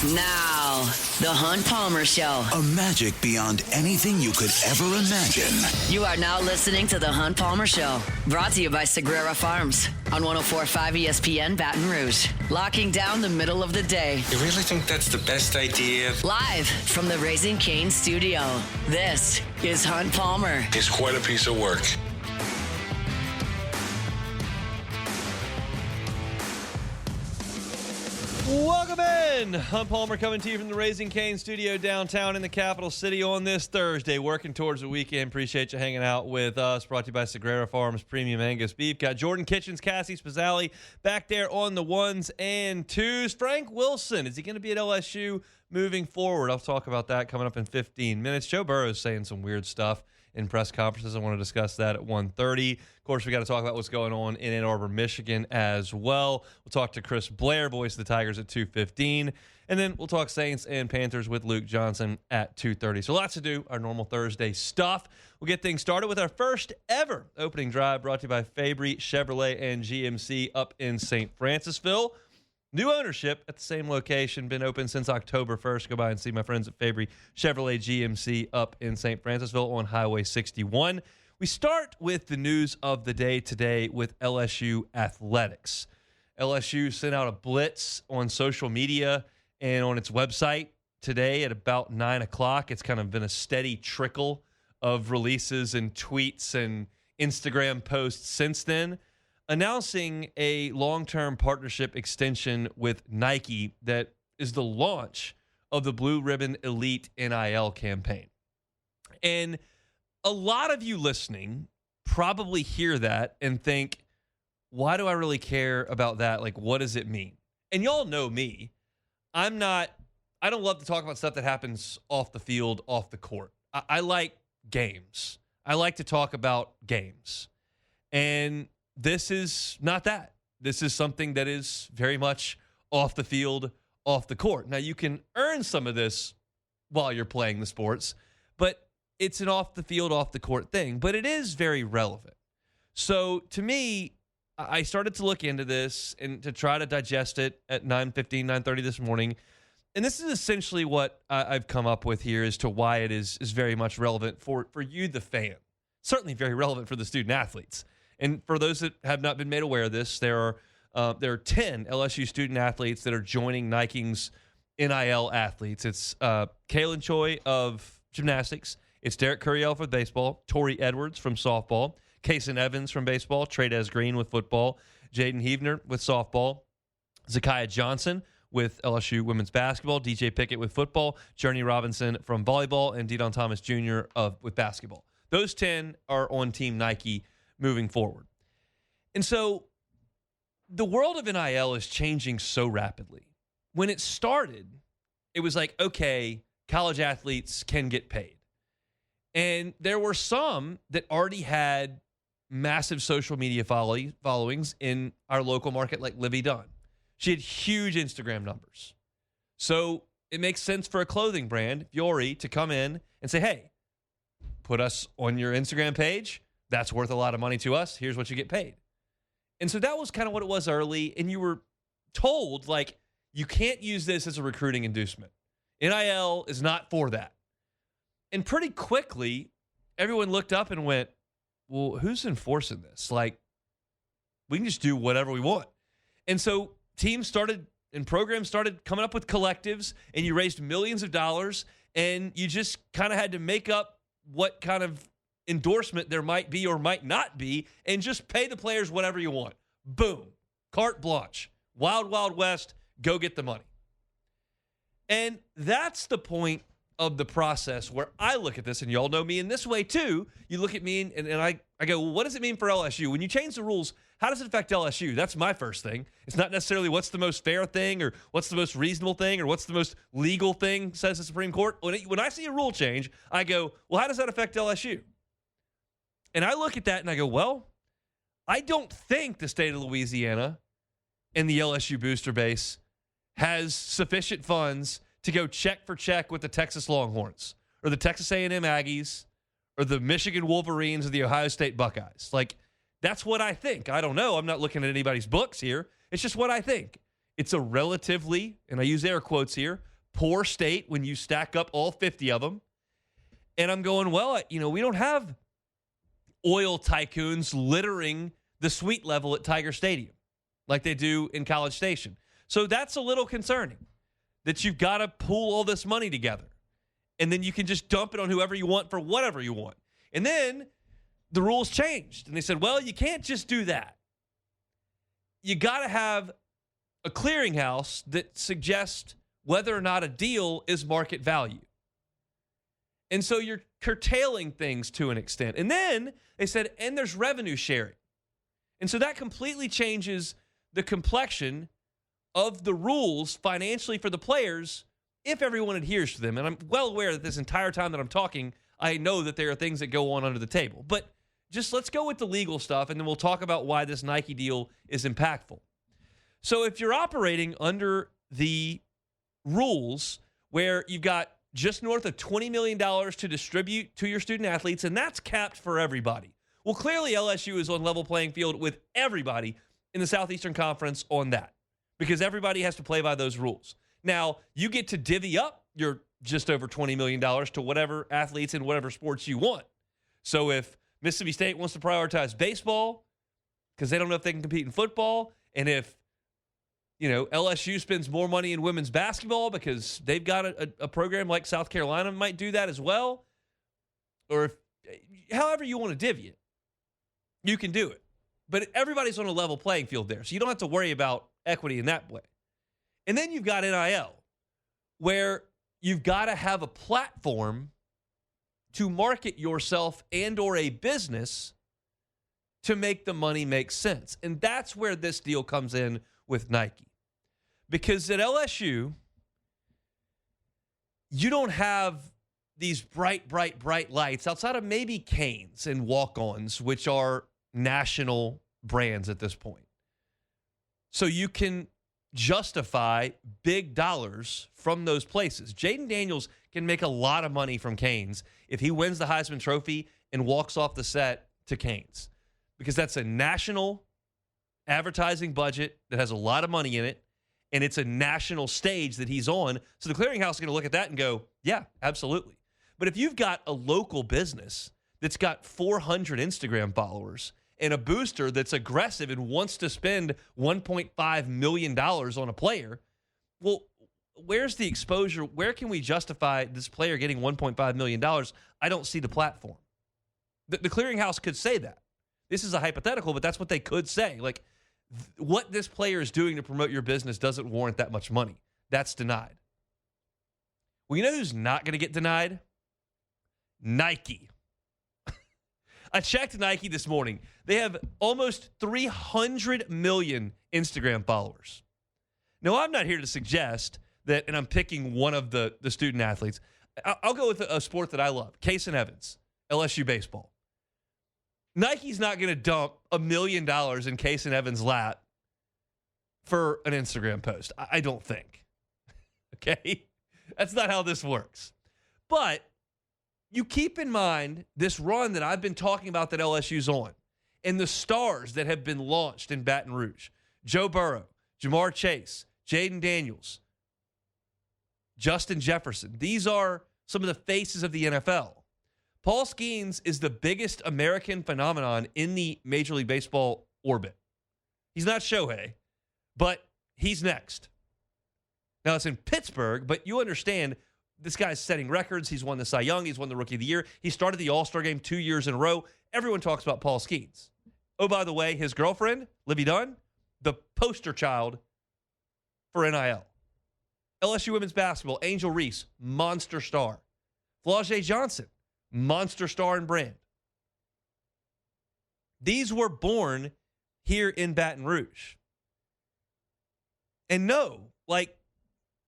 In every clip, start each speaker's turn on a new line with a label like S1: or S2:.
S1: Now, the Hunt Palmer Show.
S2: A magic beyond anything you could ever imagine.
S1: You are now listening to the Hunt Palmer Show. Brought to you by Sagrera Farms on 104.5 ESPN Baton Rouge. Locking down the middle of the day.
S3: You really think that's the best idea?
S1: Live from the Raising Cane studio. This is Hunt Palmer.
S3: It's quite a piece of work.
S4: Welcome in. Hunt Palmer coming to you from the Raising Cane studio downtown in the capital city on this Thursday, working towards the weekend. Appreciate you hanging out with us. Brought to you by Sagrera Farms Premium Angus Beef. Got Jordan Kitchens, Cassie Spazzali back there on the ones and twos. Frank Wilson, is he going to be at LSU moving forward? I'll talk about that coming up in 15 minutes. Joe Burrow's saying some weird stuff in press conferences. I want to discuss that at 1:30. Of course, we got to talk about what's going on in Ann Arbor, Michigan as well. We'll talk to Chris Blair, voice of the Tigers, at 2:15. And then we'll talk Saints and Panthers with Luke Johnson at 2:30. So lots to do, our normal Thursday stuff. We'll get things started with our first ever opening drive brought to you by Fabry Chevrolet and GMC up in St. Francisville. New ownership at the same location, been open since October 1st. Go by and see my friends at Fabry Chevrolet GMC up in St. Francisville on Highway 61. We start with the news of the day today with LSU athletics. LSU sent out a blitz on social media and on its website today at about 9 o'clock. It's kind of been a steady trickle of releases and tweets and Instagram posts since then, announcing a long-term partnership extension with Nike that is the launch of the Blue Ribbon Elite NIL campaign. And a lot of you listening probably hear that and think, why do I really care about that? Like, what does it mean? And y'all know me. I don't love to talk about stuff that happens off the field, off the court. I like games. I like to talk about games. And this is not that. This is something that is very much off the field, off the court. Now, you can earn some of this while you're playing the sports, but it's an off the field, off the court thing. But it is very relevant. So to me, I started to look into this and to try to digest it at 9:15, 9:30 this morning. And this is essentially what I've come up with here as to why it is very much relevant for you, the fan. Certainly very relevant for the student athletes. And for those that have not been made aware of this, there are 10 LSU student athletes that are joining Nike's NIL athletes. It's Kaylin Choi of gymnastics. It's Derek Curiel for baseball, Tori Edwards from softball, Kason Evans from baseball, Trades Green with football, Jaden Heavner with softball, Zakiah Johnson with LSU women's basketball, DJ Pickett with football, Journey Robinson from volleyball, and Didon Thomas Jr. with basketball. Those 10 are on Team Nike moving forward. And so the world of NIL is changing so rapidly. When it started, it was like, okay, college athletes can get paid. And there were some that already had massive social media followings in our local market, like Livy Dunn. She had huge Instagram numbers. So it makes sense for a clothing brand, Fiore, to come in and say, hey, put us on your Instagram page. That's worth a lot of money to us. Here's what you get paid. And so that was kind of what it was early. And you were told, like, you can't use this as a recruiting inducement. NIL is not for that. And pretty quickly, everyone looked up and went, well, who's enforcing this? Like, we can just do whatever we want. And so teams started and programs started coming up with collectives, and you raised millions of dollars, and you just kind of had to make up what kind of endorsement there might be or might not be, and just pay the players whatever you want. Boom. Carte blanche. Wild, wild west. Go get the money. And that's the point of the process where I look at this, and y'all know me in this way too. You look at me and I go, well, what does it mean for LSU? When you change the rules, how does it affect LSU? That's my first thing. It's not necessarily what's the most fair thing or what's the most reasonable thing or what's the most legal thing, says the Supreme Court. When I see a rule change, I go, well, how does that affect LSU? And I look at that and I go, well, I don't think the state of Louisiana and the LSU booster base has sufficient funds to go check for check with the Texas Longhorns or the Texas A&M Aggies or the Michigan Wolverines or the Ohio State Buckeyes. Like, that's what I think. I don't know. I'm not looking at anybody's books here. It's just what I think. It's a relatively, and I use air quotes here, poor state when you stack up all 50 of them. And I'm going, well, we don't have oil tycoons littering the suite level at Tiger Stadium like they do in College Station. So that's a little concerning that you've got to pool all this money together. And then you can just dump it on whoever you want for whatever you want. And then the rules changed. And they said, well, you can't just do that. You got to have a clearinghouse that suggests whether or not a deal is market value. And so you're curtailing things to an extent. And then they said, and there's revenue sharing. And so that completely changes the complexion of the rules financially for the players if everyone adheres to them. And I'm well aware that this entire time that I'm talking, I know that there are things that go on under the table. But just let's go with the legal stuff, and then we'll talk about why this Nike deal is impactful. So if you're operating under the rules where you've got just north of $20 million to distribute to your student athletes, and that's capped for everybody. Well, clearly LSU is on level playing field with everybody in the Southeastern Conference on that because everybody has to play by those rules. Now, you get to divvy up your just over $20 million to whatever athletes in whatever sports you want. So if Mississippi State wants to prioritize baseball because they don't know if they can compete in football, and if LSU spends more money in women's basketball because they've got a program like South Carolina might do that as well, or if however you want to divvy it, you can do it. But everybody's on a level playing field there, so you don't have to worry about equity in that way. And then you've got NIL, where you've got to have a platform to market yourself and or a business to make the money make sense. And that's where this deal comes in with Nike. Because at LSU, you don't have these bright lights outside of maybe Canes and Walk-Ons, which are national brands at this point. So you can justify big dollars from those places. Jaden Daniels can make a lot of money from Canes if he wins the Heisman Trophy and walks off the set to Canes, because that's a national advertising budget that has a lot of money in it, and it's a national stage that he's on. So the clearinghouse is going to look at that and go, yeah, absolutely. But if you've got a local business that's got 400 Instagram followers and a booster that's aggressive and wants to spend $1.5 million on a player, well, where's the exposure? Where can we justify this player getting $1.5 million? I don't see the platform. The clearinghouse could say that. This is a hypothetical, but that's what they could say. Like, what this player is doing to promote your business doesn't warrant that much money. That's denied. Well, you know who's not going to get denied? Nike. I checked Nike this morning. They have almost 300 million Instagram followers. Now, I'm not here to suggest that, and I'm picking one of the student athletes. I'll go with a sport that I love, Casey Evans, LSU baseball. Nike's not going to dump $1 million in Casey Evans' lap for an Instagram post. I don't think. Okay? That's not how this works. But you keep in mind this run that I've been talking about that LSU's on and the stars that have been launched in Baton Rouge. Joe Burrow, Jamar Chase, Jaden Daniels, Justin Jefferson. These are some of the faces of the NFL. Paul Skeens is the biggest American phenomenon in the Major League Baseball orbit. He's not Shohei, but he's next. Now, it's in Pittsburgh, but you understand this guy's setting records. He's won the Cy Young. He's won the Rookie of the Year. He started the All-Star game 2 years in a row. Everyone talks about Paul Skeens. Oh, by the way, his girlfriend, Livy Dunn, the poster child for NIL. LSU women's basketball, Angel Reese, monster star. Flau'jae Johnson, monster star and brand. These were born here in Baton Rouge. And no,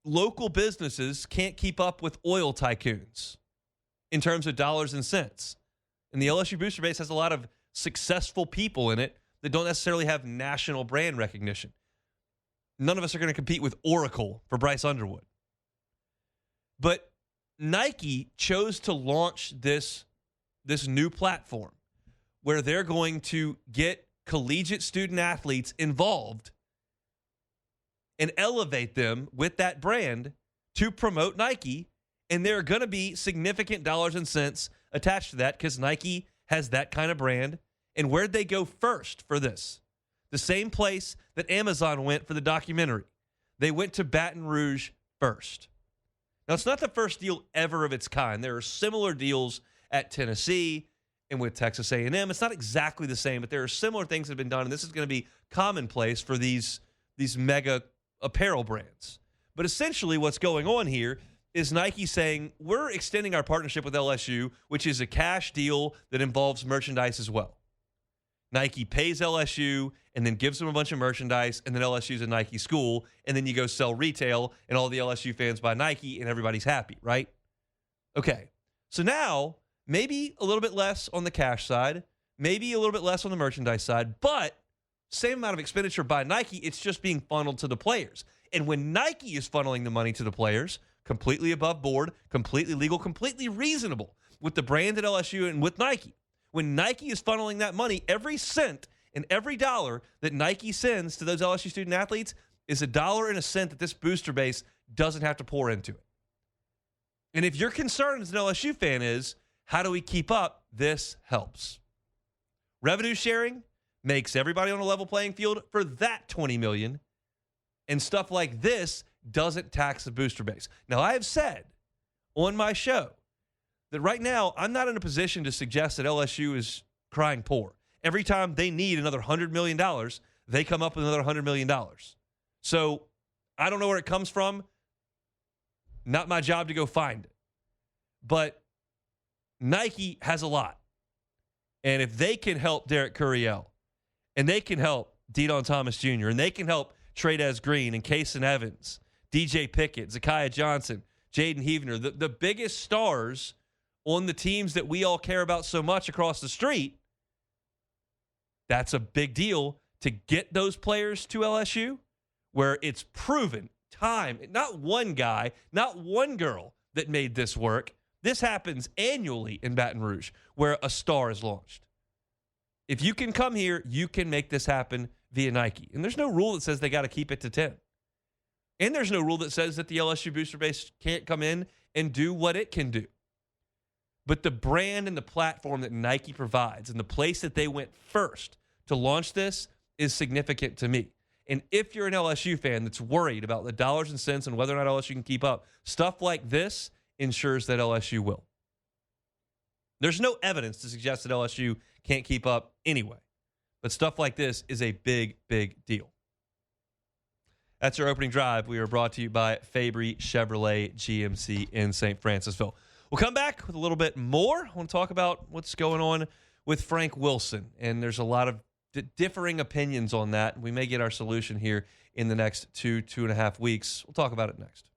S4: local businesses can't keep up with oil tycoons in terms of dollars and cents. And the LSU booster base has a lot of successful people in it that don't necessarily have national brand recognition. None of us are going to compete with Oracle for Bryce Underwood. But Nike chose to launch this new platform where they're going to get collegiate student athletes involved and elevate them with that brand to promote Nike, and there are going to be significant dollars and cents attached to that because Nike has that kind of brand. And where'd they go first for this? The same place that Amazon went for the documentary. They went to Baton Rouge first. Now, it's not the first deal ever of its kind. There are similar deals at Tennessee and with Texas A&M. It's not exactly the same, but there are similar things that have been done, and this is going to be commonplace for these mega apparel brands. But essentially what's going on here is Nike saying, we're extending our partnership with LSU, which is a cash deal that involves merchandise as well. Nike pays LSU and then gives them a bunch of merchandise, and then LSU's a Nike school, and then you go sell retail, and all the LSU fans buy Nike, and everybody's happy, right? Okay, so now maybe a little bit less on the cash side, maybe a little bit less on the merchandise side, but same amount of expenditure by Nike, it's just being funneled to the players. And when Nike is funneling the money to the players, completely above board, completely legal, completely reasonable with the brand at LSU and with Nike. When Nike is funneling that money, every cent and every dollar that Nike sends to those LSU student athletes is $1 and a cent that this booster base doesn't have to pour into it. And if your concern as an LSU fan is, how do we keep up? This helps. Revenue sharing makes everybody on a level playing field for that $20 million. And stuff like this doesn't tax the booster base. Now, I have said on my show that right now I'm not in a position to suggest that LSU is crying poor. Every time they need another $100 million, they come up with another $100 million. So I don't know where it comes from. Not my job to go find it. But Nike has a lot. And if they can help Derek Couriel, and they can help Deadon Thomas Jr., and they can help Trey'Dez Green and Kason Evans, DJ Pickett, Zakiah Johnson, Jaden Heavener, the biggest stars on the teams that we all care about so much across the street, that's a big deal to get those players to LSU where it's proven time, not one guy, not one girl that made this work. This happens annually in Baton Rouge where a star is launched. If you can come here, you can make this happen via Nike. And there's no rule that says they got to keep it to 10. And there's no rule that says that the LSU booster base can't come in and do what it can do. But the brand and the platform that Nike provides and the place that they went first to launch this is significant to me. And if you're an LSU fan that's worried about the dollars and cents and whether or not LSU can keep up, stuff like this ensures that LSU will. There's no evidence to suggest that LSU can't keep up anyway. But stuff like this is a big, big deal. That's our opening drive. We are brought to you by Fabry Chevrolet GMC in St. Francisville. We'll come back with a little bit more. I want to talk about what's going on with Frank Wilson. And there's a lot of differing opinions on that. We may get our solution here in the next 2.5 weeks. We'll talk about it next.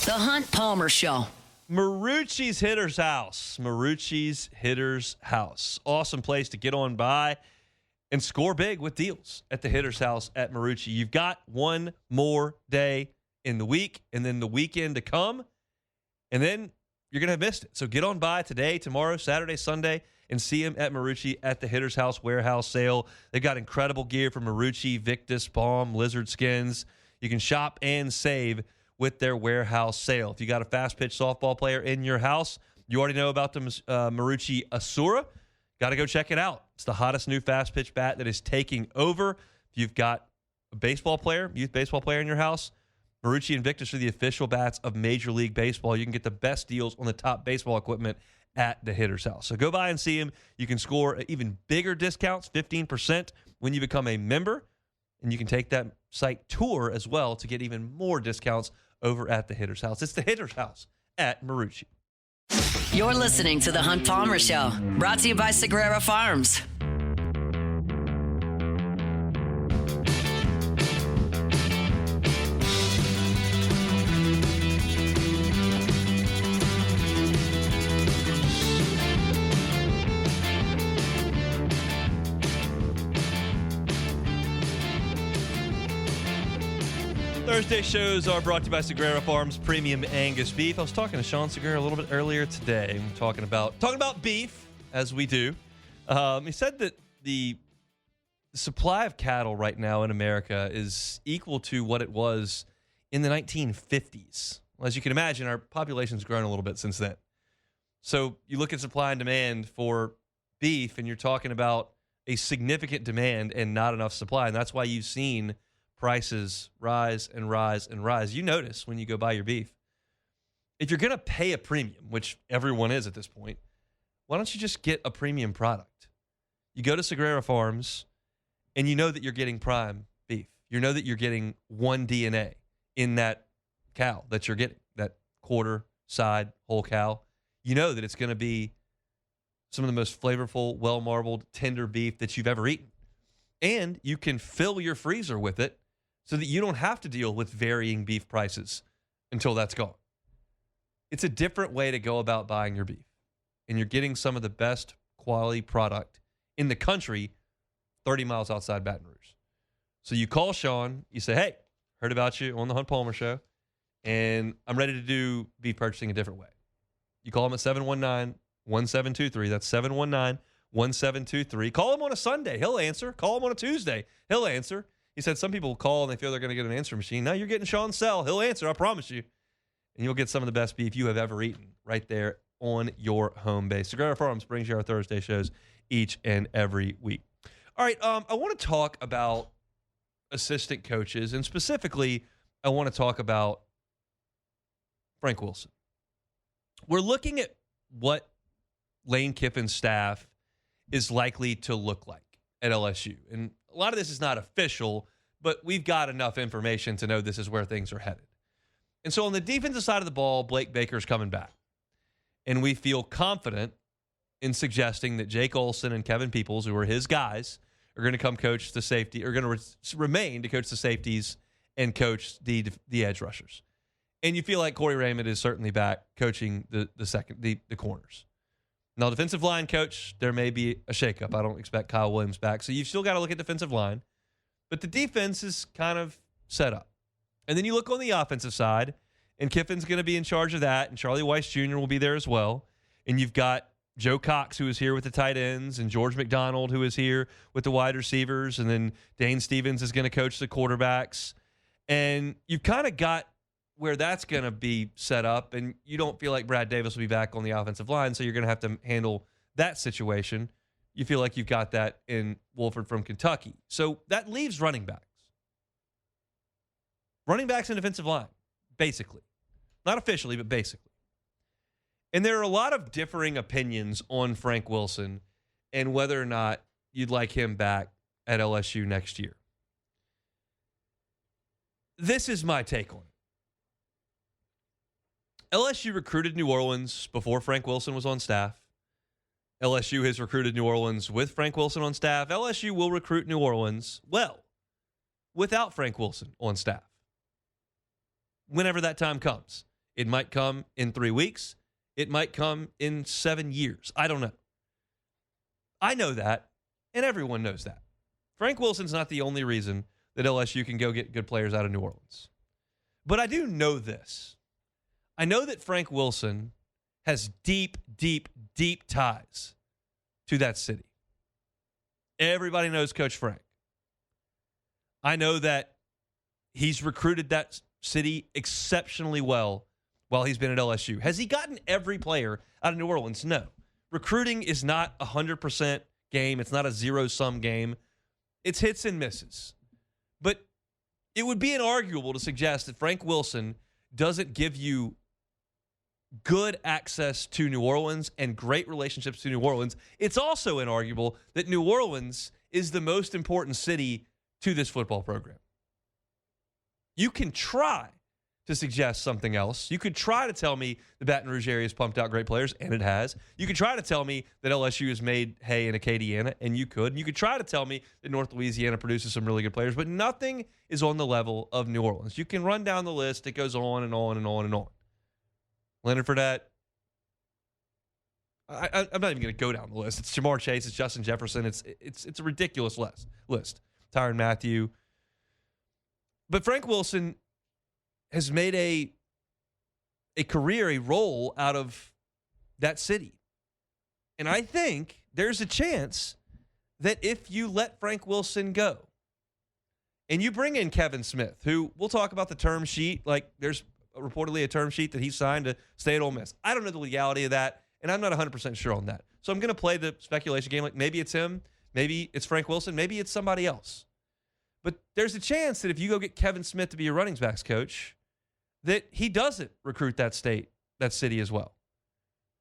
S1: The Hunt Palmer Show.
S4: Marucci's Hitter's House. Marucci's Hitter's House. Awesome place to get on by and score big with deals at the Hitter's House at Marucci. You've got one more day in the week and then the weekend to come, and then you're going to have missed it. So get on by today, tomorrow, Saturday, Sunday, and see him at Marucci at the Hitter's House warehouse sale. They've got incredible gear from Marucci, Victus, Balm, Lizard Skins. You can shop and save with their warehouse sale. If you got a fast-pitch softball player in your house, you already know about the Marucci Asura. Got to go check it out. It's the hottest new fast-pitch bat that is taking over. If you've got a baseball player, youth baseball player in your house, Marucci and Victus are the official bats of Major League Baseball. You can get the best deals on the top baseball equipment at the Hitter's House. So go by and see him. You can score even bigger discounts, 15%, when you become a member. And you can take that site tour as well to get even more discounts over at the Hitter's House. It's the Hitter's House at Marucci.
S1: You're listening to The Hunt Palmer Show, brought to you by Sagrera Farms.
S4: Thursday shows are brought to you by Sagrera Farms Premium Angus Beef. I was talking to Sean Segura a little bit earlier today. We're talking about beef, as we do. He said that the supply of cattle right now in America is equal to what it was in the 1950s. Well, as you can imagine, our population's grown a little bit since then. So you look at supply and demand for beef, and you're talking about a significant demand and not enough supply. And that's why you've seen prices rise and rise and rise. You notice when you go buy your beef, if you're going to pay a premium, which everyone is at this point, why don't you just get a premium product? You go to Sagrera Farms, and you know that you're getting prime beef. You know that you're getting one DNA in that cow that you're getting, that quarter, side, whole cow. You know that it's going to be some of the most flavorful, well-marbled, tender beef that you've ever eaten. And you can fill your freezer with it so that you don't have to deal with varying beef prices until that's gone. It's a different way to go about buying your beef. And you're getting some of the best quality product in the country 30 miles outside Baton Rouge. So you call Sean, you say, hey, heard about you on the Hunt Palmer Show, and I'm ready to do beef purchasing a different way. You call him at 719-1723. That's 719-1723. Call him on a Sunday. He'll answer. Call him on a Tuesday. He'll answer. He said some people call and they feel they're going to get an answer machine. No, you're getting Sean Sell. He'll answer, I promise you. And you'll get some of the best beef you have ever eaten right there on your home base. Sagrera Farms brings you our Thursday shows each and every week. All right, I want to talk about assistant coaches, and specifically, I want to talk about Frank Wilson. We're looking at what Lane Kiffin's staff is likely to look like at LSU. And a lot of this is not official, but we've got enough information to know this is where things are headed. And so on the defensive side of the ball, Blake Baker's coming back. And we feel confident in suggesting that Jake Olson and Kevin Peoples, who are his guys, are going to come coach the safety, are going to remain to coach the safeties and coach the edge rushers. And you feel like Corey Raymond is certainly back coaching the corners. Now, defensive line coach, there may be a shakeup. I don't expect Kyle Williams back. So you've still got to look at defensive line. But the defense is kind of set up. And then you look on the offensive side, and Kiffin's going to be in charge of that, and Charlie Weiss Jr. will be there as well. And you've got Joe Cox, who is here with the tight ends, and George McDonald, who is here with the wide receivers, and then Dane Stevens is going to coach the quarterbacks. And you've kind of got where that's going to be set up, and you don't feel like Brad Davis will be back on the offensive line, so you're going to have to handle that situation. You feel like you've got that in Wolford from Kentucky. So that leaves running backs. Running backs and defensive line, basically. Not officially, but basically. And there are a lot of differing opinions on Frank Wilson and whether or not you'd like him back at LSU next year. This is my take on it. LSU recruited New Orleans before Frank Wilson was on staff. LSU has recruited New Orleans with Frank Wilson on staff. LSU will recruit New Orleans, well, without Frank Wilson on staff. Whenever that time comes. It might come in 3 weeks. It might come in 7 years. I don't know. I know that, and everyone knows that. Frank Wilson's not the only reason that LSU can go get good players out of New Orleans. But I do know this. I know that Frank Wilson has deep, deep, deep ties to that city. Everybody knows Coach Frank. I know that he's recruited that city exceptionally well while he's been at LSU. Has he gotten every player out of New Orleans? No. Recruiting is not a 100% game. It's not a zero-sum game. It's hits and misses. But it would be inarguable to suggest that Frank Wilson doesn't give you good access to New Orleans and great relationships to New Orleans. It's also inarguable that New Orleans is the most important city to this football program. You can try to suggest something else. You could try to tell me the Baton Rouge area has pumped out great players, and it has. You could try to tell me that LSU has made hay in Acadiana, and you could. And you could try to tell me that North Louisiana produces some really good players, but nothing is on the level of New Orleans. You can run down the list. It goes on and on and on and on. Leonard Fournette. I'm not even going to go down the list. It's Jamar Chase. It's Justin Jefferson. It's a ridiculous list. Tyrann Mathieu. But Frank Wilson has made a career, a role out of that city. And I think there's a chance that if you let Frank Wilson go and you bring in Kevin Smith, who we'll talk about the term sheet, like there's reportedly a term sheet that he signed to stay at Ole Miss. I don't know the legality of that, and I'm not 100% sure on that. So I'm going to play the speculation game like maybe it's him, maybe it's Frank Wilson, maybe it's somebody else. But there's a chance that if you go get Kevin Smith to be your running backs coach, that he doesn't recruit that city as well.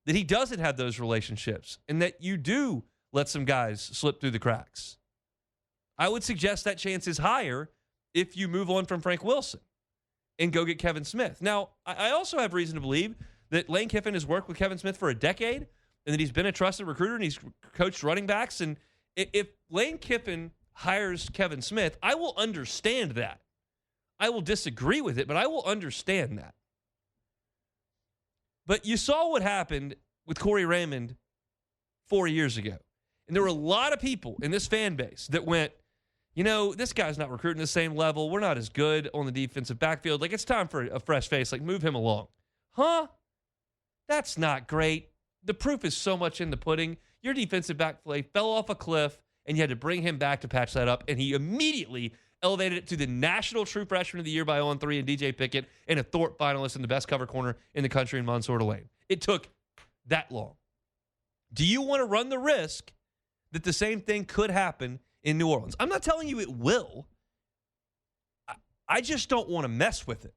S4: That he doesn't have those relationships, and that you do let some guys slip through the cracks. I would suggest that chance is higher if you move on from Frank Wilson and go get Kevin Smith. Now, I also have reason to believe that Lane Kiffin has worked with Kevin Smith for a decade and that he's been a trusted recruiter and he's coached running backs. And if Lane Kiffin hires Kevin Smith, I will understand that. I will disagree with it, but I will understand that. But you saw what happened with Corey Raymond 4 years ago. And there were a lot of people in this fan base that went, you know, this guy's not recruiting the same level. We're not as good on the defensive backfield. Like, it's time for a fresh face. Like, move him along. Huh? That's not great. The proof is so much in the pudding. Your defensive back play fell off a cliff, and you had to bring him back to patch that up. And he immediately elevated it to the National True Freshman of the Year by On 3 and DJ Pickett and a Thorpe finalist in the best cover corner in the country in Mansour Delane. It took that long. Do you want to run the risk that the same thing could happen in New Orleans? I'm not telling you it will. I just don't want to mess with it.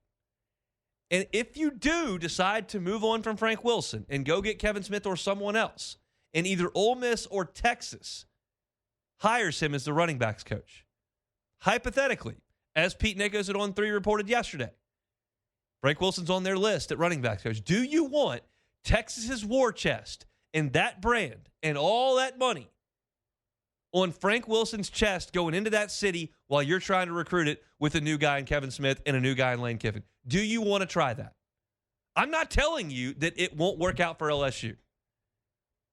S4: And if you do decide to move on from Frank Wilson and go get Kevin Smith or someone else, and either Ole Miss or Texas hires him as the running backs coach, hypothetically, as Pete Nichols at On 3 reported yesterday, Frank Wilson's on their list at running backs coach. Do you want Texas's war chest and that brand and all that money on Frank Wilson's chest going into that city while you're trying to recruit it with a new guy in Kevin Smith and a new guy in Lane Kiffin? Do you want to try that? I'm not telling you that it won't work out for LSU,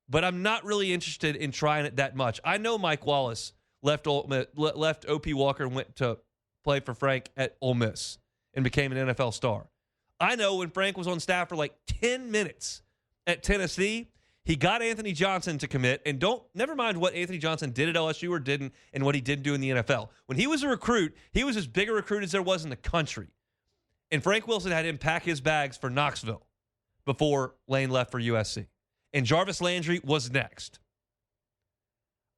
S4: but I'm not really interested in trying it that much. I know Mike Wallace left O.P. Walker and went to play for Frank at Ole Miss and became an NFL star. I know when Frank was on staff for like 10 minutes at Tennessee, he got Anthony Johnson to commit, and never mind what Anthony Johnson did at LSU or didn't and what he didn't do in the NFL. When he was a recruit, he was as big a recruit as there was in the country. And Frank Wilson had him pack his bags for Knoxville before Lane left for USC. And Jarvis Landry was next.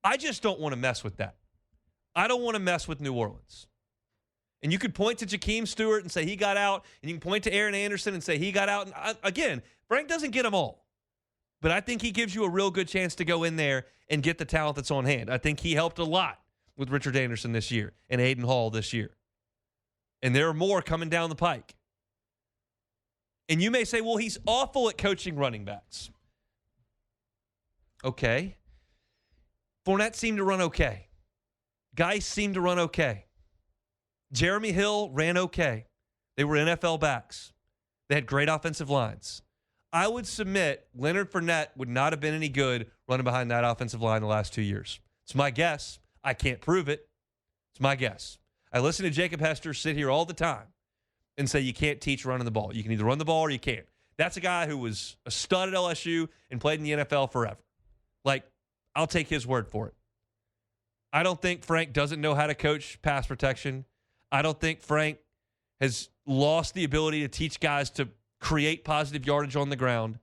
S4: I just don't want to mess with that. I don't want to mess with New Orleans. And you could point to Jakeem Stewart and say he got out, and you can point to Aaron Anderson and say he got out. And again, Frank doesn't get them all. But I think he gives you a real good chance to go in there and get the talent that's on hand. I think he helped a lot with Richard Anderson this year and Aiden Hall this year. And there are more coming down the pike. And you may say, well, he's awful at coaching running backs. Okay. Fournette seemed to run okay. Guys seemed to run okay. Jeremy Hill ran okay. They were NFL backs. They had great offensive lines. I would submit Leonard Fournette would not have been any good running behind that offensive line the last 2 years. It's my guess. I can't prove it. It's my guess. I listen to Jacob Hester sit here all the time and say you can't teach running the ball. You can either run the ball or you can't. That's a guy who was a stud at LSU and played in the NFL forever. Like, I'll take his word for it. I don't think Frank doesn't know how to coach pass protection. I don't think Frank has lost the ability to teach guys to create positive yardage on the ground.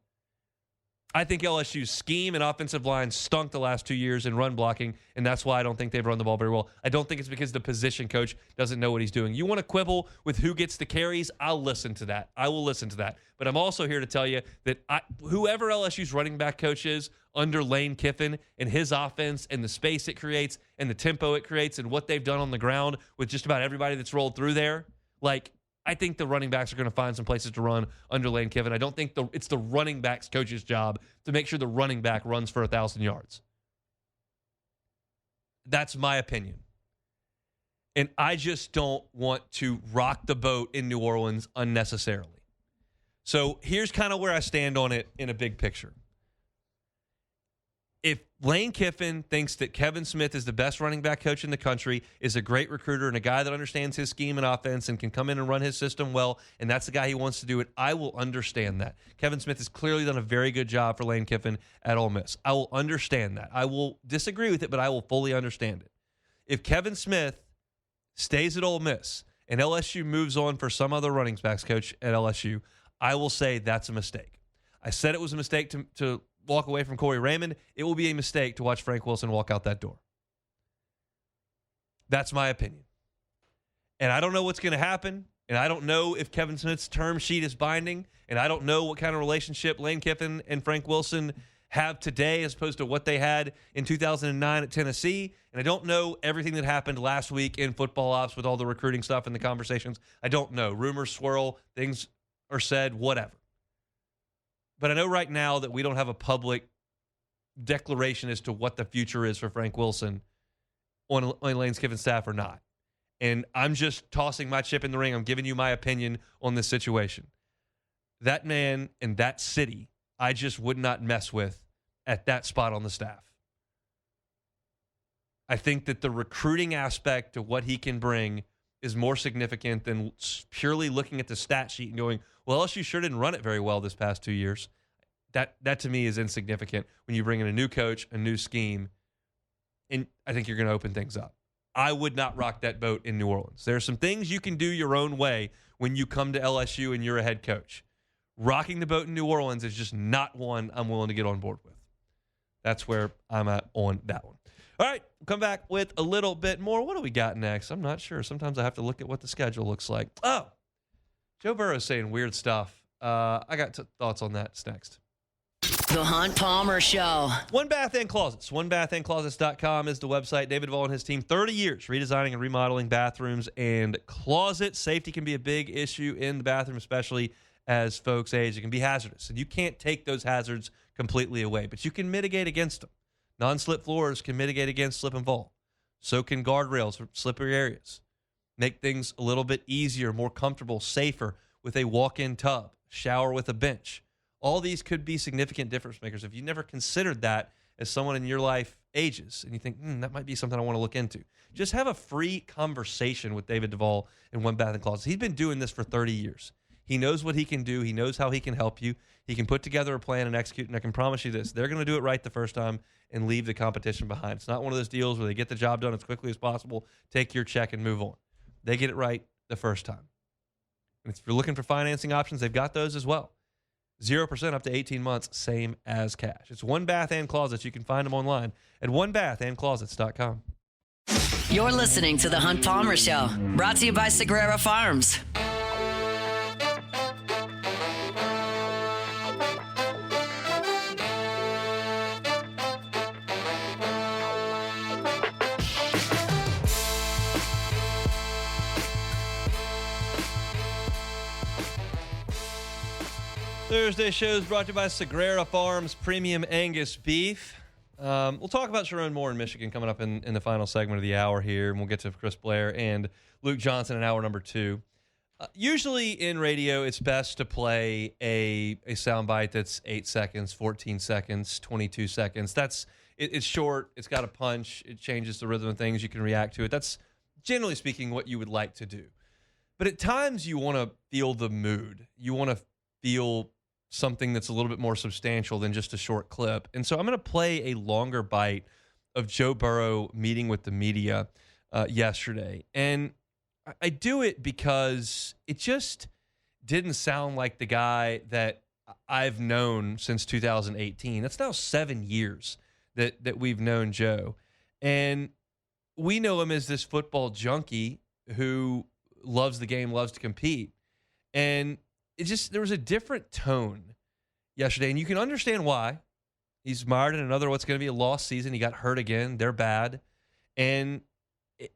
S4: I think LSU's scheme and offensive line stunk the last 2 years in run blocking, and that's why I don't think they've run the ball very well. I don't think it's because the position coach doesn't know what he's doing. You want to quibble with who gets the carries? I'll listen to that. I will listen to that. But I'm also here to tell you that whoever LSU's running back coach is under Lane Kiffin and his offense and the space it creates and the tempo it creates and what they've done on the ground with just about everybody that's rolled through there, like, I think the running backs are going to find some places to run under Lane Kiffin. I don't think it's the running backs coach's job to make sure the running back runs for 1,000 yards. That's my opinion. And I just don't want to rock the boat in New Orleans unnecessarily. So here's kind of where I stand on it in a big picture. If Lane Kiffin thinks that Kevin Smith is the best running back coach in the country, is a great recruiter and a guy that understands his scheme and offense and can come in and run his system well, and that's the guy he wants to do it, I will understand that. Kevin Smith has clearly done a very good job for Lane Kiffin at Ole Miss. I will understand that. I will disagree with it, but I will fully understand it. If Kevin Smith stays at Ole Miss and LSU moves on for some other running backs coach at LSU, I will say that's a mistake. I said it was a mistake to walk away from Corey Raymond. It will be a mistake to watch Frank Wilson walk out that door. That's my opinion. And I don't know what's going to happen, and I don't know if Kevin Smith's term sheet is binding, and I don't know what kind of relationship Lane Kiffin and Frank Wilson have today as opposed to what they had in 2009 at Tennessee. And I don't know everything that happened last week in football ops with all the recruiting stuff and the conversations. I don't know. Rumors swirl, things are said, whatever. But I know right now that we don't have a public declaration as to what the future is for Frank Wilson on Lane Kiffin's staff or not. And I'm just tossing my chip in the ring. I'm giving you my opinion on this situation. That man and that city, I just would not mess with at that spot on the staff. I think that the recruiting aspect of what he can bring is more significant than purely looking at the stat sheet and going, well, LSU sure didn't run it very well this past 2 years. That to me is insignificant when you bring in a new coach, a new scheme, and I think you're going to open things up. I would not rock that boat in New Orleans. There are some things you can do your own way when you come to LSU and you're a head coach. Rocking the boat in New Orleans is just not one I'm willing to get on board with. That's where I'm at on that one. All right, we'll come back with a little bit more. What do we got next? I'm not sure. Sometimes I have to look at what the schedule looks like. Oh, Joe Burrow's saying weird stuff. I got thoughts on that. It's next.
S1: The Hunt Palmer Show.
S4: One Bath and Closets. OneBathAndClosets.com is the website. David Duvall and his team, 30 years redesigning and remodeling bathrooms and closets. Safety can be a big issue in the bathroom, especially as folks age. It can be hazardous, and you can't take those hazards completely away, but you can mitigate against them. Non-slip floors can mitigate against slip and fall. So can guardrails for slippery areas. Make things a little bit easier, more comfortable, safer with a walk-in tub, shower with a bench. All these could be significant difference makers. If you never considered that as someone in your life ages and you think, that might be something I want to look into, just have a free conversation with David Duvall in One Bath and Closets. He's been doing this for 30 years. He knows what he can do. He knows how he can help you. He can put together a plan and execute, and I can promise you this. They're going to do it right the first time and leave the competition behind. It's not one of those deals where they get the job done as quickly as possible, take your check, and move on. They get it right the first time. And if you're looking for financing options, they've got those as well. 0% up to 18 months, same as cash. It's One Bath and Closets. You can find them online at onebathandclosets.com.
S1: You're listening to The Hunt Palmer Show, brought to you by Sagrera Farms.
S4: Thursday show is brought to you by Sagrera Farms Premium Angus Beef. We'll talk about Sherrone more in Michigan coming up in the final segment of the hour here, and we'll get to Chris Blair and Luke Johnson in hour number 2. Usually in radio, it's best to play a soundbite that's 8 seconds, 14 seconds, 22 seconds. It's short, it's got a punch, it changes the rhythm of things, you can react to it. That's generally speaking what you would like to do. But at times you want to feel the mood. You want to feel something that's a little bit more substantial than just a short clip. And so I'm going to play a longer bite of Joe Burrow meeting with the media yesterday. And I do it because it just didn't sound like the guy that I've known since 2018. That's now 7 years that we've known Joe. And we know him as this football junkie who loves the game, loves to compete. And there was a different tone yesterday, and you can understand why. He's mired in another what's going to be a lost season. He got hurt again. They're bad. And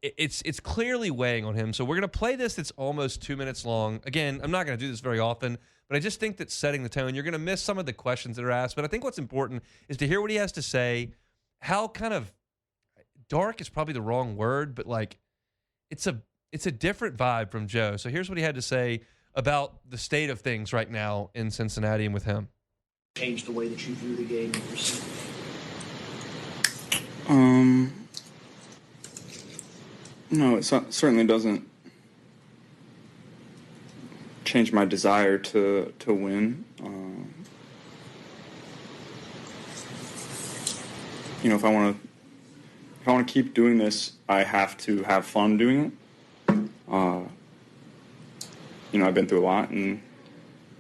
S4: it's clearly weighing on him. So we're going to play this. It's almost 2 minutes long. Again, I'm not going to do this very often, but I just think that setting the tone, you're going to miss some of the questions that are asked. But I think what's important is to hear what he has to say, how kind of dark is probably the wrong word, but like it's a different vibe from Joe. So here's what he had to say about the state of things right now in Cincinnati and with him.
S5: Change the way that you view the game?
S6: No, it certainly doesn't change my desire to win. If I want to keep doing this, I have to have fun doing it. I've been through a lot, and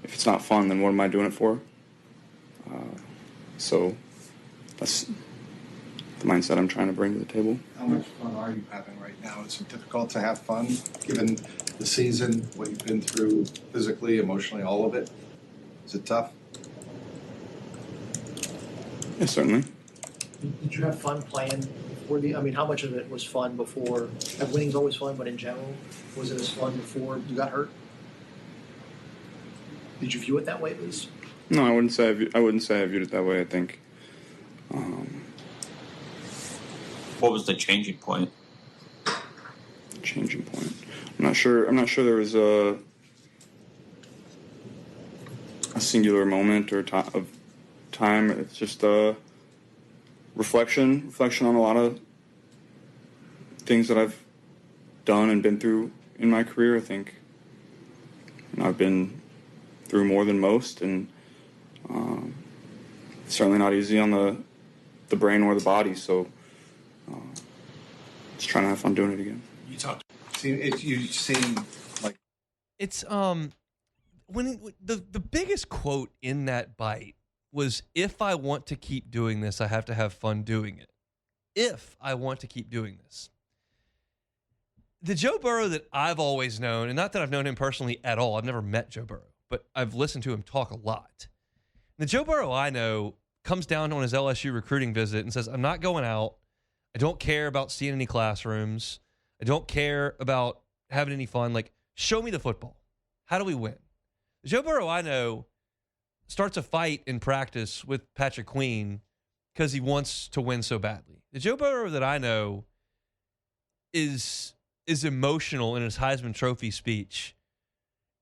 S6: if it's not fun, then what am I doing it for? So that's the mindset I'm trying to bring to the table.
S7: How much fun are you having right now? Is it difficult to have fun, given the season, what you've been through physically, emotionally, all of it? Is it tough?
S6: Yeah, certainly.
S5: Did you have fun playing before how much of it was fun before? Winning's always fun, but in general, was it as fun before you got hurt? Did you view it that way, at least?
S6: No, I wouldn't say I viewed it that way. I think.
S8: What was the changing point?
S6: Changing point. I'm not sure there was a singular moment or of time. It's just a reflection on a lot of things that I've done and been through in my career. I think I've been through more than most, and certainly not easy on the brain or the body. So just trying to have fun doing it again.
S7: You seem like
S4: It's when the biggest quote in that bite was, "If I want to keep doing this, I have to have fun doing it. If I want to keep doing this." The Joe Burrow that I've always known, and not that I've known him personally at all, I've never met Joe Burrow, but I've listened to him talk a lot. The Joe Burrow I know comes down on his LSU recruiting visit and says, "I'm not going out. I don't care about seeing any classrooms. I don't care about having any fun. Like, show me the football. How do we win?" The Joe Burrow I know starts a fight in practice with Patrick Queen because he wants to win so badly. The Joe Burrow that I know is emotional in his Heisman Trophy speech.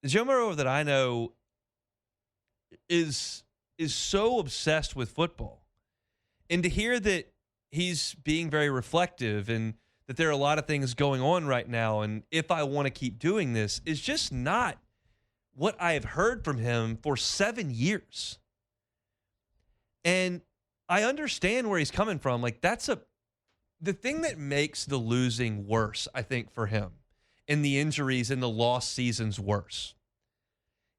S4: The Joe Burrow that I know is so obsessed with football. And to hear that he's being very reflective and that there are a lot of things going on right now, and if I want to keep doing this, is just not what I have heard from him for 7 years. And I understand where he's coming from. Like, the thing that makes the losing worse, I think, for him, and the injuries and the lost seasons worse,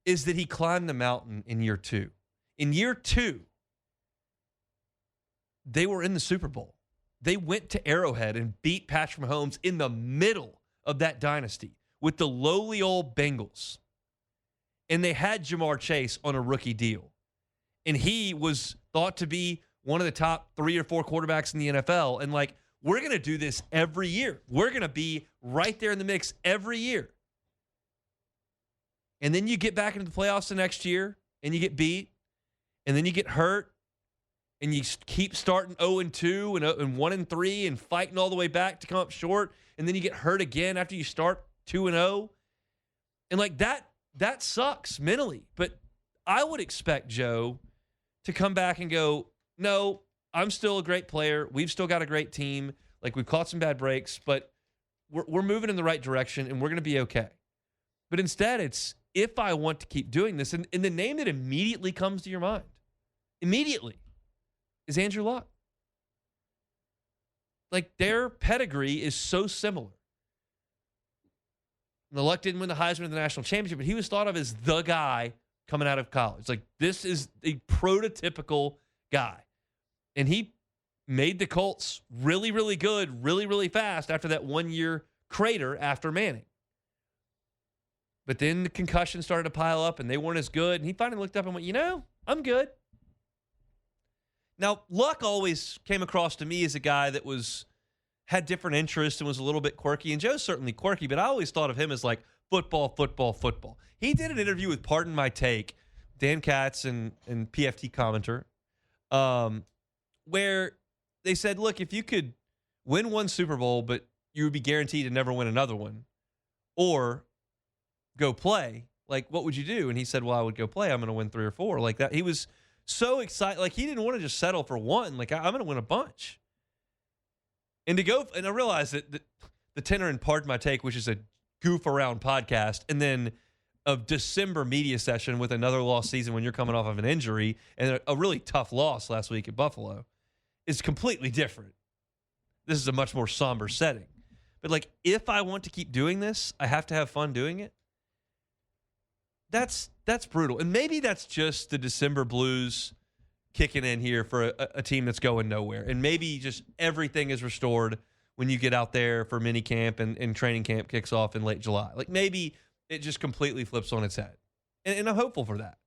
S4: is that he climbed the mountain in year 2. In year 2, they were in the Super Bowl. They went to Arrowhead and beat Patrick Mahomes in the middle of that dynasty with the lowly old Bengals. And they had Jamar Chase on a rookie deal. And he was thought to be one of the top 3 or 4 quarterbacks in the NFL. And like, we're going to do this every year. We're going to be right there in the mix every year. And then you get back into the playoffs the next year and you get beat. And then you get hurt. And you keep starting 0-2 and 1-3 and fighting all the way back to come up short. And then you get hurt again after you start 2-0. And like that sucks mentally. But I would expect Joe to come back and go, "No, I'm still a great player. We've still got a great team. Like, we've caught some bad breaks, but we're moving in the right direction and we're going to be okay." But instead, it's, if I want to keep doing this. And the name that immediately comes to your mind, immediately, is Andrew Luck. Like, their pedigree is so similar. The Luck didn't win the Heisman or the national championship, but he was thought of as the guy coming out of college. Like, this is a prototypical guy. And he made the Colts really, really good, really, really fast after that 1-year crater after Manning. But then the concussions started to pile up and they weren't as good. And he finally looked up and went, I'm good. Now, Luck always came across to me as a guy that had different interests and was a little bit quirky. And Joe's certainly quirky, but I always thought of him as like football, football, football. He did an interview with Pardon My Take, Dan Katz and PFT commenter, where they said, look, if you could win one Super Bowl, but you would be guaranteed to never win another one, or go play, like, what would you do? And he said, well, I would go play. I'm going to win 3 or 4. Like that. He was so excited. Like, he didn't want to just settle for one. Like, I'm going to win a bunch. And I realized that the tenor in Pardon My Take, which is a goof around podcast, and then a December media session with another lost season when you're coming off of an injury and a really tough loss last week at Buffalo, is completely different. This is a much more somber setting. But like, if I want to keep doing this, I have to have fun doing it. that's brutal. And maybe that's just the December blues kicking in here for a team that's going nowhere. And maybe just everything is restored when you get out there for mini camp and training camp kicks off in late July. Like maybe it just completely flips on its head. And I'm hopeful for that.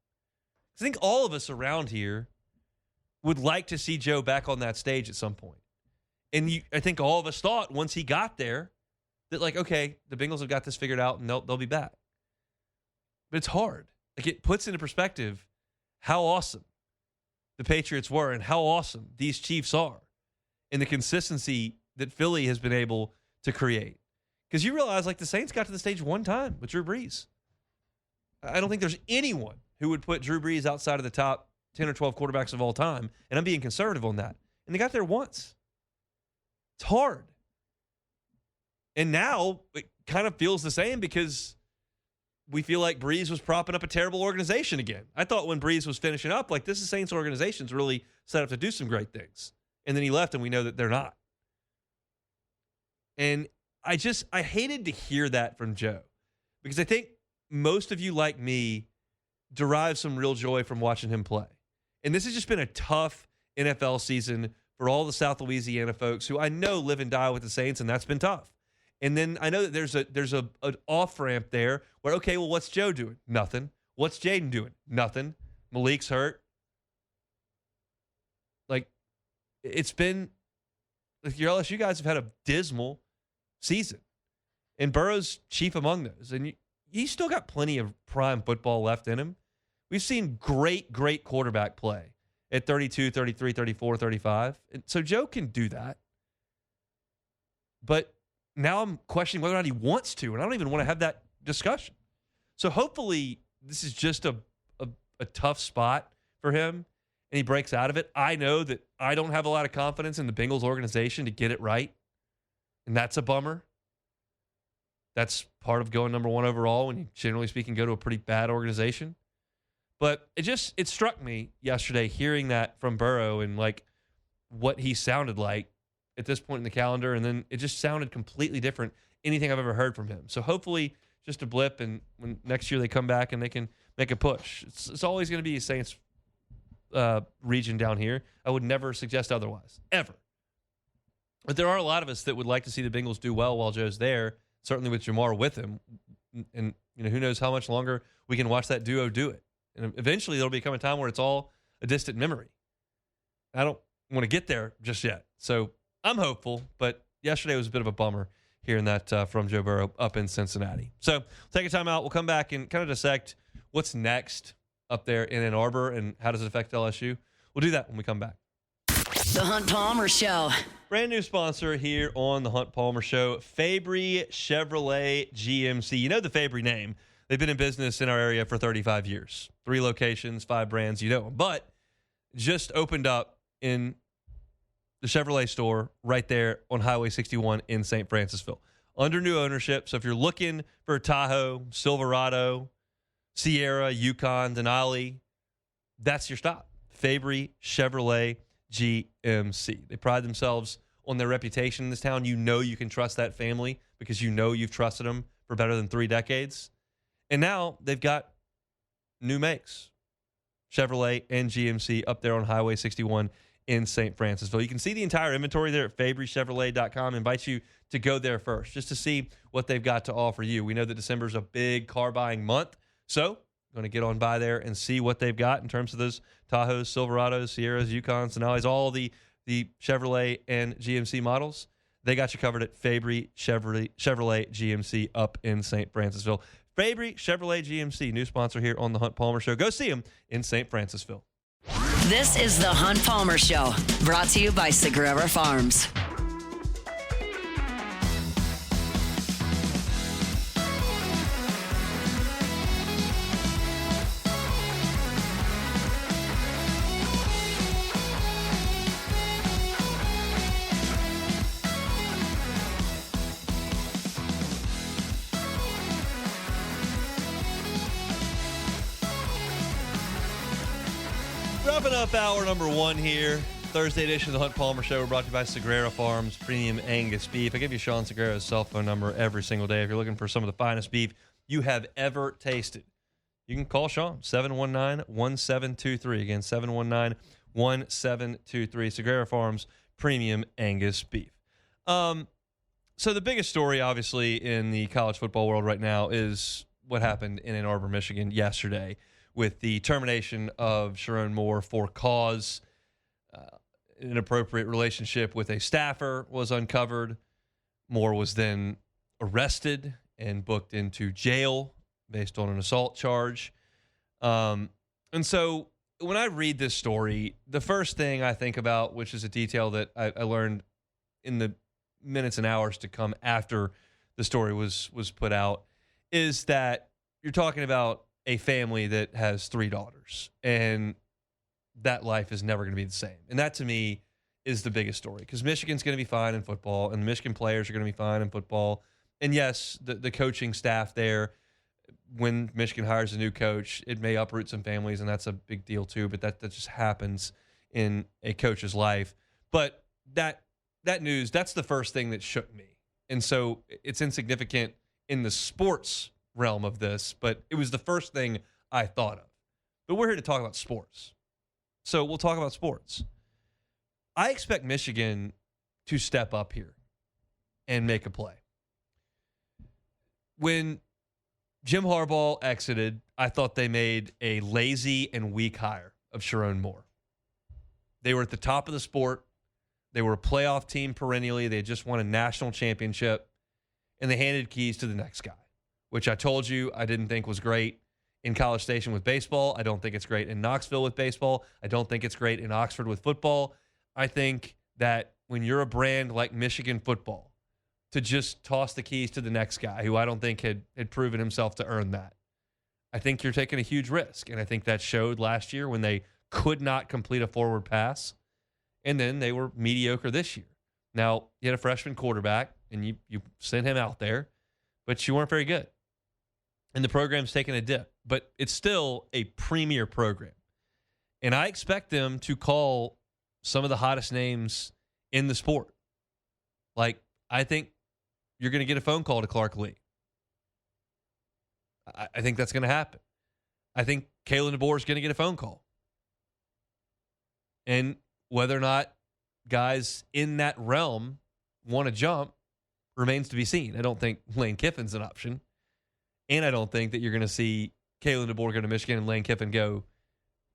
S4: I think all of us around here would like to see Joe back on that stage at some point. And I think all of us thought once he got there that, like, okay, the Bengals have got this figured out and they'll be back. But it's hard. Like, it puts into perspective how awesome the Patriots were and how awesome these Chiefs are and the consistency that Philly has been able to create. Because you realize, like, the Saints got to the stage one time with Drew Brees. I don't think there's anyone who would put Drew Brees outside of the top 10 or 12 quarterbacks of all time, and I'm being conservative on that. And they got there once. It's hard. And now it kind of feels the same because we feel like Brees was propping up a terrible organization again. I thought when Brees was finishing up, like, this is Saints organization's really set up to do some great things. And then he left, and we know that they're not. And I hated to hear that from Joe because I think most of you, like me, derive some real joy from watching him play. And this has just been a tough NFL season for all the South Louisiana folks who I know live and die with the Saints, and that's been tough. And then I know that there's an off-ramp there where, okay, well, what's Joe doing? Nothing. What's Jaden doing? Nothing. Malik's hurt. Like, it's been, like, your LSU guys have had a dismal season. And Burrow's chief among those. And he's still got plenty of prime football left in him. We've seen great quarterback play at 32, 33, 34, 35. And so Joe can do that. But now I'm questioning whether or not he wants to, and I don't even want to have that discussion. So hopefully this is just a tough spot for him, and he breaks out of it. I know that I don't have a lot of confidence in the Bengals organization to get it right, and that's a bummer. That's part of going number one overall when you, generally speaking, go to a pretty bad organization. But it struck me yesterday hearing that from Burrow and, like, what he sounded like at this point in the calendar, and then it just sounded completely different anything I've ever heard from him. So hopefully just a blip, and when next year they come back and they can make a push. It's always going to be a Saints region down here. I would never suggest otherwise, ever. But there are a lot of us that would like to see the Bengals do well while Joe's there, certainly with Jamar with him. And who knows how much longer we can watch that duo do it. And eventually there'll become a time where it's all a distant memory. I don't want to get there just yet. So I'm hopeful, but yesterday was a bit of a bummer hearing that from Joe Burrow up in Cincinnati. So we'll take a time out. We'll come back and kind of dissect what's next up there in Ann Arbor and how does it affect LSU. We'll do that when we come back.
S1: The Hunt Palmer Show.
S4: Brand new sponsor here on the Hunt Palmer Show, Fabry Chevrolet GMC. You know the Fabry name. They've been in business in our area for 35 years. 3 locations, 5 brands, you know them. But just opened up in the Chevrolet store right there on Highway 61 in St. Francisville. Under new ownership, so if you're looking for a Tahoe, Silverado, Sierra, Yukon, Denali, that's your stop. Fabry Chevrolet GMC. They pride themselves on their reputation in this town. You know you can trust that family because you know you've trusted them for better than 3 decades. And now they've got new makes, Chevrolet and GMC, up there on Highway 61 in St. Francisville. You can see the entire inventory there at FabryChevrolet.com. Invite you to go there first just to see what they've got to offer you. We know that December is a big car buying month, so going to get on by there and see what they've got in terms of those Tahoes, Silverados, Sierras, Yukons, Denali's, all the Chevrolet and GMC models. They got you covered at Fabry Chevrolet GMC up in St. Francisville. Fabry Chevrolet GMC, new sponsor here on the Hunt Palmer Show. Go see them in St. Francisville.
S1: This is the Hunt Palmer Show, brought to you by Sagrera Farms.
S4: Wrapping up hour number 1 here. Thursday edition of the Hunt Palmer Show. We're brought to you by Sagrera Farms, premium Angus beef. I give you Sean Sagrera's cell phone number every single day if you're looking for some of the finest beef you have ever tasted. you can call Sean, 719-1723. Again, 719-1723. Segura Farms Premium Angus Beef. So the biggest story, obviously, in the college football world right now is what happened in Ann Arbor, Michigan yesterday with the termination of Sherrone Moore for cause. An inappropriate relationship with a staffer was uncovered. Moore was then arrested and booked into jail based on an assault charge. And so when I read this story, the first thing I think about, which is a detail that I learned in the minutes and hours to come after the story was put out, is that you're talking about a family that has 3 daughters, and that life is never going to be the same. And that, to me, is the biggest story, because Michigan's going to be fine in football, and the Michigan players are going to be fine in football. And yes, the coaching staff there, when Michigan hires a new coach, it may uproot some families, and that's a big deal too, but that just happens in a coach's life. But that news, that's the first thing that shook me. And so it's insignificant in the sports realm of this, but it was the first thing I thought of. But we're here to talk about sports. So we'll talk about sports. I expect Michigan to step up here and make a play. When Jim Harbaugh exited, I thought they made a lazy and weak hire of Sherrone Moore. They were at the top of the sport. They were a playoff team perennially. They had just won a national championship, and they handed keys to the next guy, which I told you I didn't think was great in College Station with baseball. I don't think it's great in Knoxville with baseball. I don't think it's great in Oxford with football. I think that when you're a brand like Michigan football, to just toss the keys to the next guy, who I don't think had proven himself to earn that, I think you're taking a huge risk. And I think that showed last year when they could not complete a forward pass. And then they were mediocre this year. Now, you had a freshman quarterback, and you sent him out there, but you weren't very good. And the program's taken a dip. But it's still a premier program. And I expect them to call some of the hottest names in the sport. Like, I think you're going to get a phone call to Clark Lee. I think that's going to happen. I think Kalen DeBoer is going to get a phone call. And whether or not guys in that realm want to jump remains to be seen. I don't think Lane Kiffin's an option. And I don't think that you're going to see Kalen DeBoer go to Michigan and Lane Kiffin go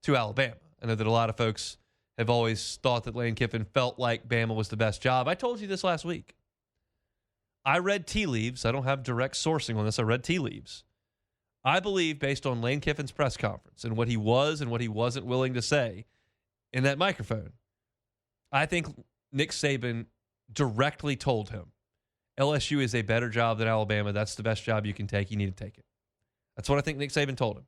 S4: to Alabama. I know that a lot of folks have always thought that Lane Kiffin felt like Bama was the best job. I told you this last week. I read tea leaves. I don't have direct sourcing on this. I read tea leaves. I believe, based on Lane Kiffin's press conference and what he was and what he wasn't willing to say in that microphone, I think Nick Saban directly told him, LSU is a better job than Alabama. That's the best job you can take. You need to take it. That's what I think Nick Saban told him,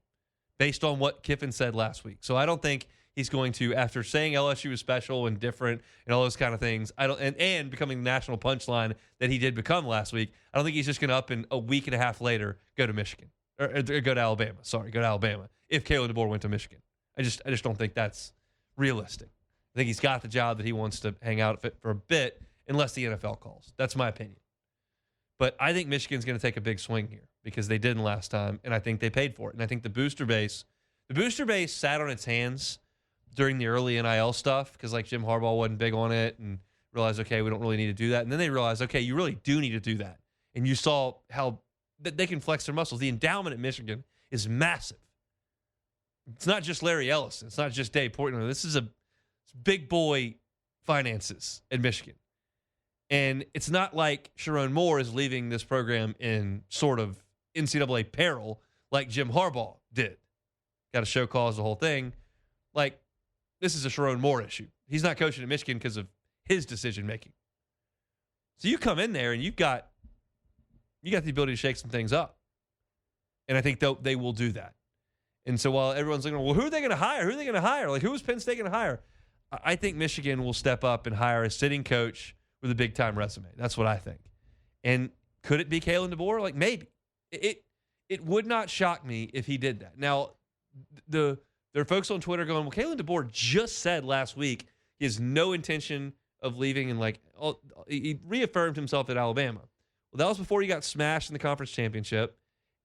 S4: based on what Kiffin said last week. So I don't think he's going to, after saying LSU is special and different and all those kind of things, and becoming the national punchline that he did become last week, I don't think he's just going to up and a week and a half later go to Michigan. Or go to Alabama. Sorry, go to Alabama. If Kalen DeBoer went to Michigan. I just don't think that's realistic. I think he's got the job that he wants to hang out for a bit, unless the NFL calls. That's my opinion. But I think Michigan's going to take a big swing here because they didn't last time, and I think they paid for it. And I think the booster base sat on its hands during the early NIL stuff because, like, Jim Harbaugh wasn't big on it and realized, okay, we don't really need to do that. And then they realized, okay, you really do need to do that. And you saw how they can flex their muscles. The endowment at Michigan is massive. It's not just Larry Ellison. It's not just Dave Portnoy. This is big boy finances at Michigan. And it's not like Sherrone Moore is leaving this program in sort of NCAA peril like Jim Harbaugh did. Got a show cause, the whole thing. Like, this is a Sherrone Moore issue. He's not coaching at Michigan because of his decision-making. So you come in there and you got the ability to shake some things up. And I think they will do that. And so while everyone's looking, well, who are they going to hire? Who are they going to hire? Like, who is Penn State going to hire? I think Michigan will step up and hire a sitting coach with a big-time resume. That's what I think. And could it be Kalen DeBoer? Like, maybe. It would not shock me if he did that. Now, there are folks on Twitter going, well, Kalen DeBoer just said last week he has no intention of leaving, and he reaffirmed himself at Alabama. Well, that was before he got smashed in the conference championship,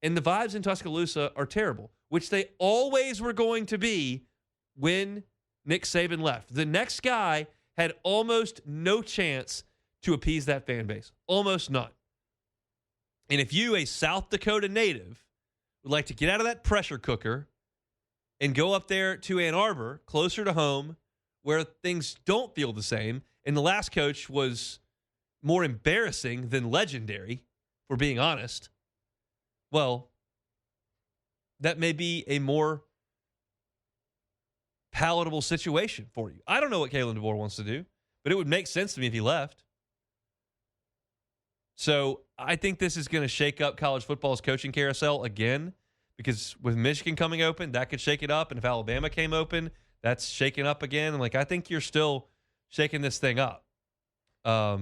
S4: and the vibes in Tuscaloosa are terrible. which they always were going to be when Nick Saban left. The next guy had almost no chance to appease that fan base. Almost none. And if you, a South Dakota native, would like to get out of that pressure cooker and go up there to Ann Arbor, closer to home, where things don't feel the same, and the last coach was more embarrassing than legendary, if we're being honest, well, that may be a more palatable situation for you. I don't know what Kalen DeBoer wants to do, but it would make sense to me if he left. So I think this is going to shake up college football's coaching carousel again, because with Michigan coming open, that could shake it up. And if Alabama came open, that's shaking up again. And I think you're still shaking this thing up. But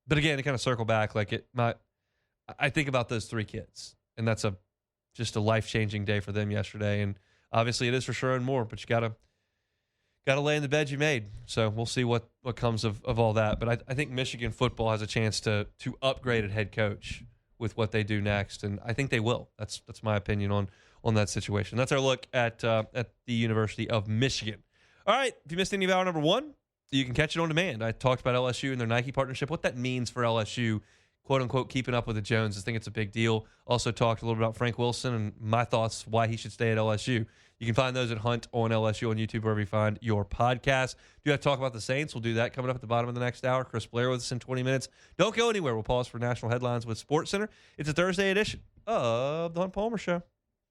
S4: again, to kind of circle back, I think about those three kids, and that's just a life-changing day for them yesterday. And obviously it is for Sherrone Moore, but you gotta lay in the bed you made. So we'll see what comes of all that. But I think Michigan football has a chance to upgrade at head coach with what they do next, and I think they will. That's my opinion on that situation. That's our look at the University of Michigan. All right, if you missed any of hour number one, you can catch it on demand. I talked about LSU and their Nike partnership, what that means for LSU, quote-unquote, keeping up with the Joneses. I think it's a big deal. Also talked a little bit about Frank Wilson and my thoughts why he should stay at LSU. You can find those at Hunt on LSU on YouTube, wherever you find your podcast. Do you have to talk about the Saints? We'll do that coming up at the bottom of the next hour. Chris Blair with us in 20 minutes. Don't go anywhere. We'll pause for national headlines with SportsCenter. It's a Thursday edition of The Hunt Palmer Show.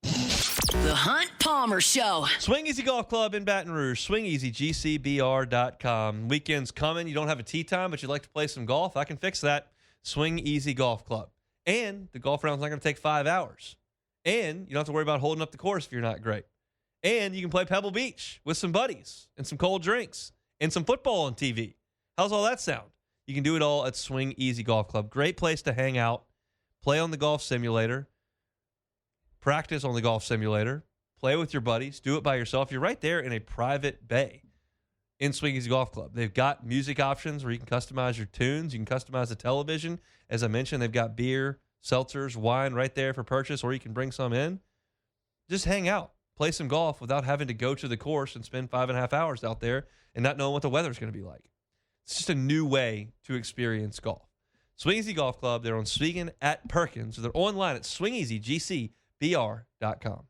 S1: The Hunt Palmer Show.
S4: Swing Easy Golf Club in Baton Rouge. SwingEasyGCBR.com. Weekend's coming. You don't have a tee time, but you'd like to play some golf. I can fix that. Swing Easy Golf Club. And the golf round's not going to take 5 hours. And you don't have to worry about holding up the course if you're not great. And you can play Pebble Beach with some buddies and some cold drinks and some football on TV. How's all that sound? You can do it all at Swing Easy Golf Club. Great place to hang out, play on the golf simulator, practice on the golf simulator, play with your buddies, do it by yourself. You're right there in a private bay in Swing Easy Golf Club. They've got music options where you can customize your tunes. You can customize the television. As I mentioned, they've got beer, seltzers, wine right there for purchase, or you can bring some in. Just hang out. Play some golf without having to go to the course and spend 5.5 hours out there and not knowing what the weather's going to be like. It's just a new way to experience golf. Swing Easy Golf Club, they're on Swegan at Perkins. They're online at swingeasygcbr.com.